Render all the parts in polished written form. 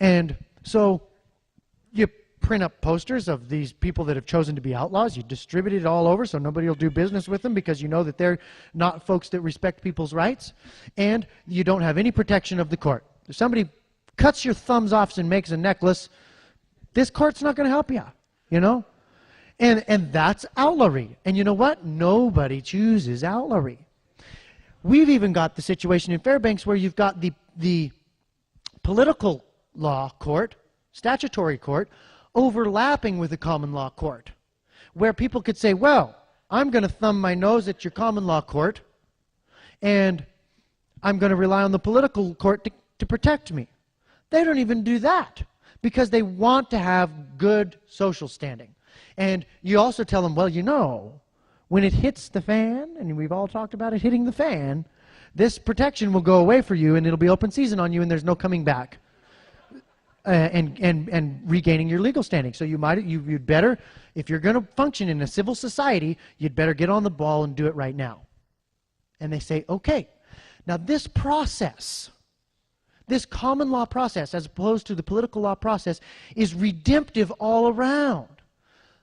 And so you print up posters of these people that have chosen to be outlaws. You distribute it all over so nobody will do business with them because you know that they're not folks that respect people's rights. And you don't have any protection of the court. If somebody cuts your thumbs off and makes a necklace, this court's not going to help you, you know? And that's outlawry. And you know what? Nobody chooses outlawry. We've even got the situation in Fairbanks where you've got the political law court, statutory court, overlapping with the common law court, where people could say, well, I'm going to thumb my nose at your common law court, and I'm going to rely on the political court to protect me. They don't even do that because they want to have good social standing. And you also tell them, well, you know, when it hits the fan, and we've all talked about it hitting the fan, this protection will go away for you, and it'll be open season on you, and there's no coming back. And regaining your legal standing. So you'd better, if you're going to function in a civil society, you'd better get on the ball and do it right now. And they say, okay. Now this process, this common law process, as opposed to the political law process, is redemptive all around.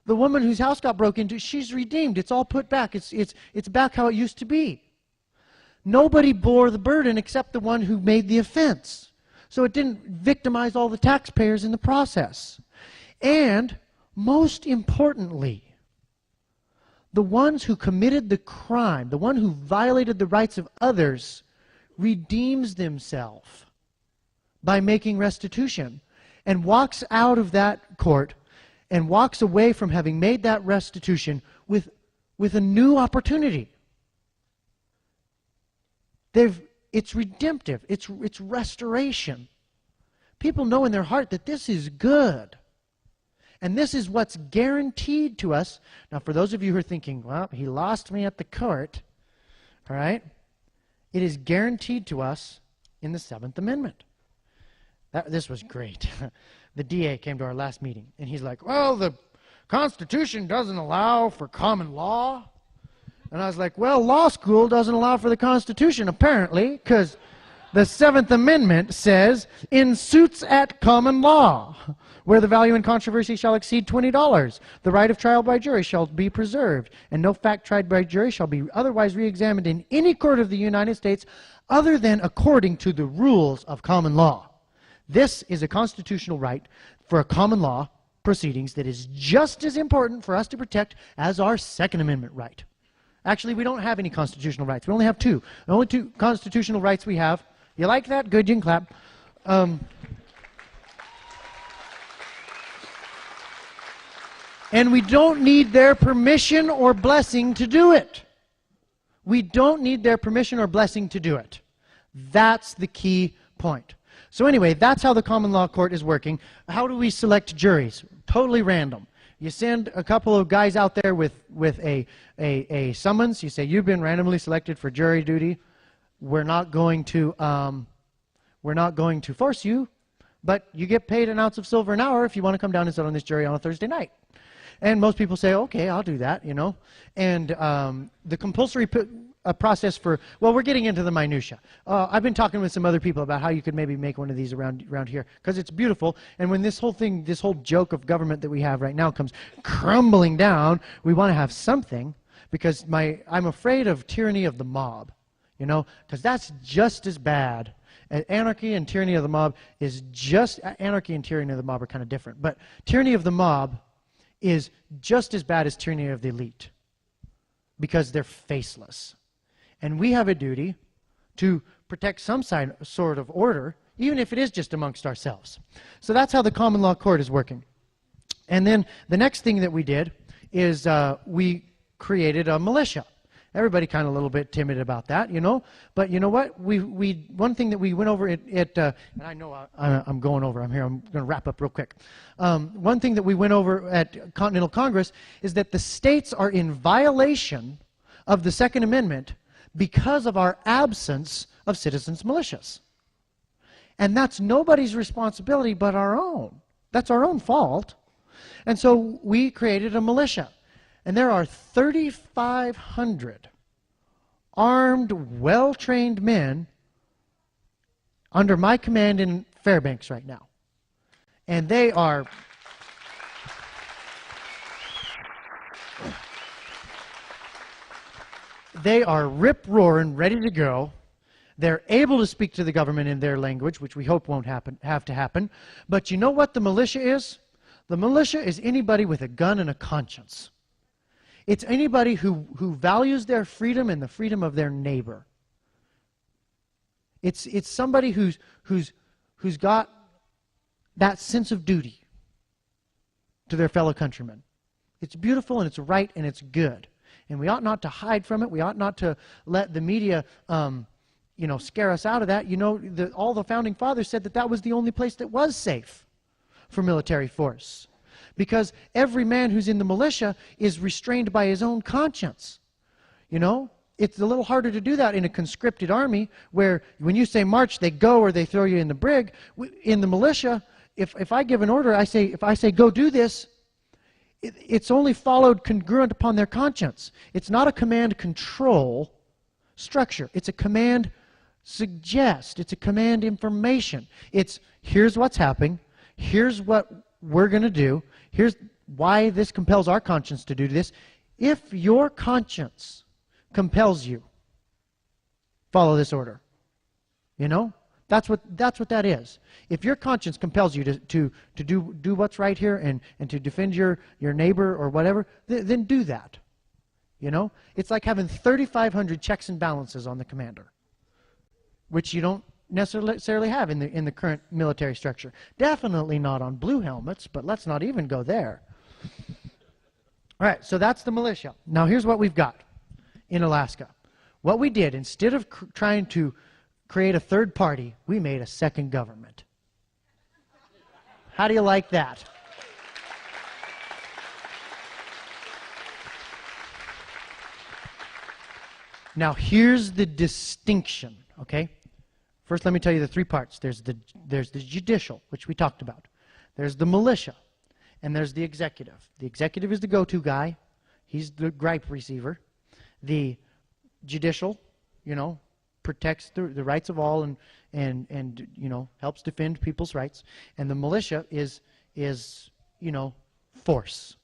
The woman whose house got broke into, she's redeemed. It's all put back. It's back how it used to be. Nobody bore the burden except the one who made the offense. So it didn't victimize all the taxpayers in the process. And most importantly, the ones who committed the crime, the one who violated the rights of others, redeems themselves by making restitution and walks out of that court and walks away from having made that restitution with a new opportunity. It's redemptive. It's restoration. People know in their heart that this is good. And this is what's guaranteed to us. Now, for those of you who are thinking, well, he lost me at the court, all right? It is guaranteed to us in the 7th Amendment. This was great. The DA came to our last meeting, and he's like, well, the Constitution doesn't allow for common law. And I was like, well, law school doesn't allow for the Constitution, apparently, because the 7th Amendment says, in suits at common law, where the value in controversy shall exceed $20, the right of trial by jury shall be preserved, and no fact tried by jury shall be otherwise re-examined in any court of the United States other than according to the rules of common law. This is a constitutional right for a common law proceedings that is just as important for us to protect as our Second Amendment right. Actually, we don't have any constitutional rights. We only have two. The only two constitutional rights we have. You like that? Good, you can clap. And we don't need their permission or blessing to do it. We don't need their permission or blessing to do it. That's the key point. So anyway, that's how the common law court is working. How do we select juries? Totally random. You send a couple of guys out there with a summons. You say, you've been randomly selected for jury duty. We're not going to force you, but you get paid an ounce of silver an hour if you want to come down and sit on this jury on a Thursday night. And most people say, okay, I'll do that, you know. And the compulsory process for, well, we're getting into the minutia. I've been talking with some other people about how you could maybe make one of these around here, because it's beautiful. And when this whole thing, this whole joke of government that we have right now comes crumbling down, we want to have something, because I'm afraid of tyranny of the mob, you know, because that's just as bad. Anarchy and tyranny of the mob is just, anarchy and tyranny of the mob are kind of different, but tyranny of the mob is just as bad as tyranny of the elite, because they're faceless. And we have a duty to protect some sort of order, even if it is just amongst ourselves. So that's how the common law court is working. And then the next thing that we did is we created a militia. Everybody kind of a little bit timid about that, you know. But you know what? One thing that we went over and I know I'm going over. I'm here. I'm going to wrap up real quick. One thing that we went over at Continental Congress is that the states are in violation of the Second Amendment because of our absence of citizens' militias. And that's nobody's responsibility but our own. That's our own fault. And so we created a militia. And there are 3,500 armed, well-trained men under my command in Fairbanks right now. And they are rip-roaring, ready to go. They're able to speak to the government in their language, which we hope won't have to happen. But you know what the militia is? The militia is anybody with a gun and a conscience. It's anybody who values their freedom and the freedom of their neighbor. It's somebody who's got that sense of duty to their fellow countrymen. It's beautiful and it's right and it's good. And we ought not to hide from it. We ought not to let the media scare us out of that. All the founding fathers said that was the only place that was safe for military force. Because every man who's in the militia is restrained by his own conscience. It's a little harder to do that in a conscripted army where when you say march, they go or they throw you in the brig. In the militia, if I give an order, if I say go do this, it's only followed congruent upon their conscience. It's not a command control structure. It's a command suggest. It's a command information. It's here's what's happening. Here's what we're going to do. Here's why this compels our conscience to do this. If your conscience compels you, follow this order. That's what that is. If your conscience compels you to do what's right here and to defend your neighbor or whatever, then do that. It's like having 3,500 checks and balances on the commander, which you don't necessarily have in the current military structure. Definitely not on blue helmets, but let's not even go there. All right, so that's the militia. Now here's what we've got in Alaska. What we did, instead of trying to create a third party, we made a second government. How do you like that? Now here's the distinction, okay? First, let me tell you the three parts. There's the judicial, which we talked about. There's the militia, and there's the executive. The executive is the go-to guy. He's the gripe receiver. The judicial, protects the rights of all and helps defend people's rights. And the militia is force,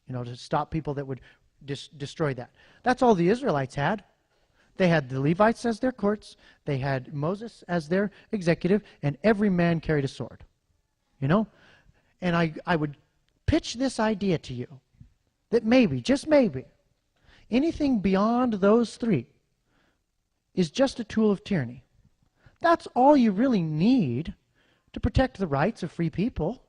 to stop people that would destroy that. That's all the Israelites had. They had the Levites as their courts. They had Moses as their executive, and every man carried a sword. And I would pitch this idea to you that maybe, just maybe, anything beyond those three is just a tool of tyranny. That's all you really need to protect the rights of free people.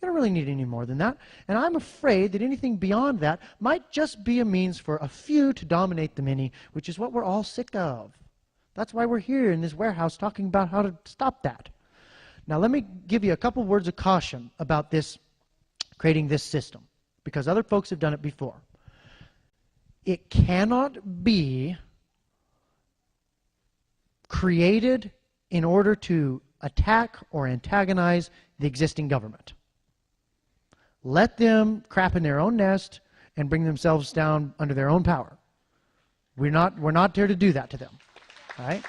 You don't really need any more than that. And I'm afraid that anything beyond that might just be a means for a few to dominate the many, which is what we're all sick of. That's why we're here in this warehouse talking about how to stop that. Now let me give you a couple words of caution about creating this system, because other folks have done it before. It cannot be created in order to attack or antagonize the existing government. Let them crap in their own nest and bring themselves down under their own power. We're not there to do that to them. All right?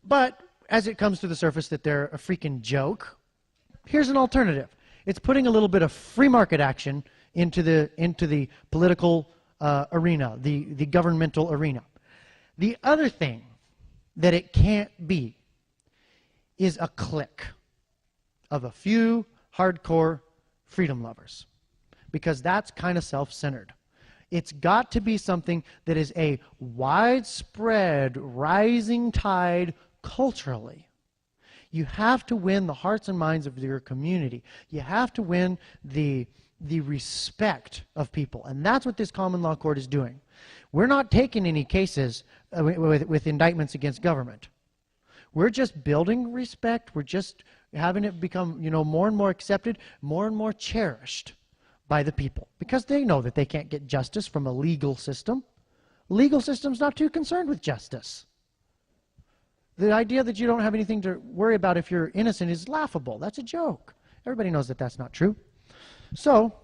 But as it comes to the surface that they're a freaking joke, here's an alternative. It's putting a little bit of free market action into the political arena, the governmental arena. The other thing that it can't be is a clique of a few hardcore freedom lovers, because that's kind of self-centered. It's got to be something that is a widespread rising tide culturally. You have to win the hearts and minds of your community. You have to win the respect of people, and that's what this common law court is doing. We're not taking any cases with indictments against government. We're just building respect. We're just having it become, more and more accepted, more and more cherished by the people, because they know that they can't get justice from a legal system. Legal system's not too concerned with justice. The idea that you don't have anything to worry about if you're innocent is laughable. That's a joke. Everybody knows that that's not true. So